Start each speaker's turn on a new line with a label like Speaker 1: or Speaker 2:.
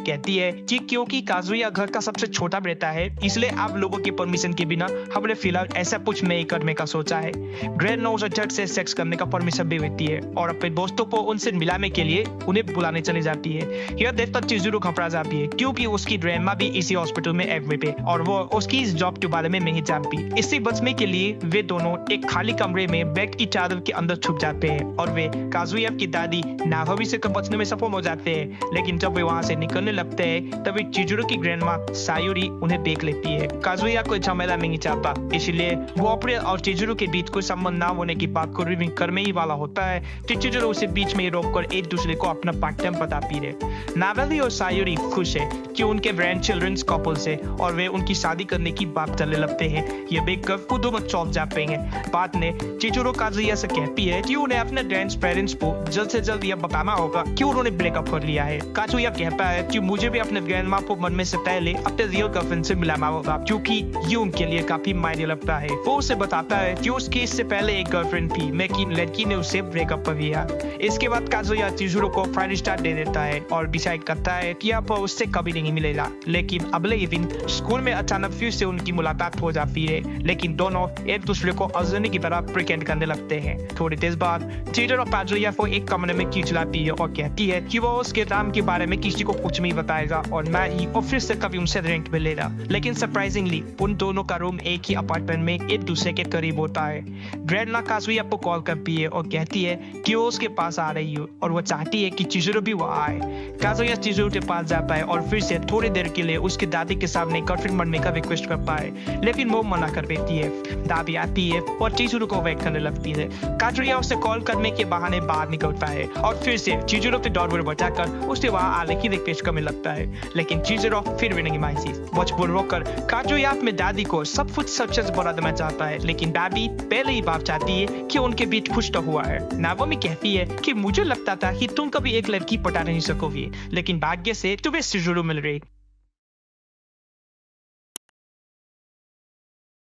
Speaker 1: कहती है कि क्योंकि काजुया घर का सबसे छोटा बेटा है, इसलिए आप लोगों के परमिशन के बिना हमने फिलहाल ऐसा कुछ नहीं करने का सोचा है। ग्रैंड उसे झट से सेक्स करने का परमिशन भी देती है और अपने दोस्तों को उनसे मिलाने के लिए उन्हें बुलाने चली जाती है। यह देखकर चिजुरो घबरा जाती है क्योंकि उसकी ग्रैंडमा भी इसी हॉस्पिटल में एडमिट है और वो उसकी इस जॉब के बारे में नहीं जानती। इससे बचने के लिए वे दोनों एक खाली कमरे में बेड की चादर के अंदर छुप जाते हैं और वे काजुया की दादी नाहोमी से बचने में सफल हो जाते हैं। लेकिन जब वे वहां से निकलने लगते हैं तभी चिजुरो की ग्रैंडमा सायोरी उन्हें देख लेती है। काजुया कोई झमेला नहीं चाहता, इसलिए वो अपने और चिजुरो के बीच कोई संबंध ना होने की बात को रिवील करने ही वाला होता है। चिजुरो उसे बीच में रोककर एक दूसरे को अपना पार्टनर बताती है। नावेली और सायोरी खुश है कि उनके ग्रैंड चिल्ड्रंस कपल से और वे उनकी शादी करने की बात चलने लगते हैं। ये देखकर वो दोनों चौंक जाते हैं। बाद में चिजुरो काजुया से कहती है कि उन्हें अपने ग्रैंड पेरेंट्स को जल्द से जल्द यह बताना होगा कि उन्होंने ब्रेकअप कर लिया है। काजुया कहता है कि मुझे भी अपने ग्रैंड माँ को मरने से पहले अपने रियल गर्लफ्रेंड से मिलाना होगा क्योंकि ये उनके लिए काफी मायने लगता है। वो उसे बताता है कि उसकी इससे पहले एक गर्लफ्रेंड थी लेकिन लड़की ने उसे ब्रेकअप कर दिया। इसके बाद काजुया चिजुरो को फ्राइडे स्टार दे देता है और डिसाइड करता है कि अब उससे कभी नहीं मिलेगा। लेकिन अगले ही दिन स्कूल में अचानक फिर से उनकी मुलाकात हो जाती है, लेकिन दोनों एक दूसरे को अजनी की तरह प्रिटेंड करने लगते हैं। थोड़ी देर बाद चिजुरो काजुया को एक कमरे में खींच लाती है और कहती है कि वो उसके काम के बारे में किसी को कुछ नहीं बताएगा और ना ही ऑफिस से कभी उनसे रेंट मिलेगा। लेकिन सरप्राइजिंगली उन दोनों का रूम एक ही अपार्टमेंट में एक दूसरे के करीब होता है। ग्रैंडमा काजुया को कॉल करती है और कहती है कि वो उसके पास आ रही है और वो चाहती है कि चिजुरो भी वो आए। काजुया चिजुरो के पास जाता है और फिर से थोड़ी देर के लिए उसकी दादी के सामने गर्लफ्रेंड बनने का रिक्वेस्ट करता है, लेकिन वो मना कर देती है। दादी आती है और चिजुरो को वेट करने लगती है। काजुया उसे कॉल करने के बहाने बाहर निकलता है और फिर से चिजुरो के डोर बजाकर उसे वहां आने की रिक्वेस्ट करने लगता है, लेकिन चिजुरो फिर भी नहीं मानती। मजबूर होकर काजुया अपने दादी को सब कुछ सच बता देना चाहता है, लेकिन दादी पहले ही बात चाहती है कि उनके बीच कुछ तो हुआ है। नाओमी कहती है कि मुझे लगता था कि तुम कभी एक लड़की पटा नहीं सकोगी, लेकिन भाग्य से तुम्हें चिजुरो मिल रही।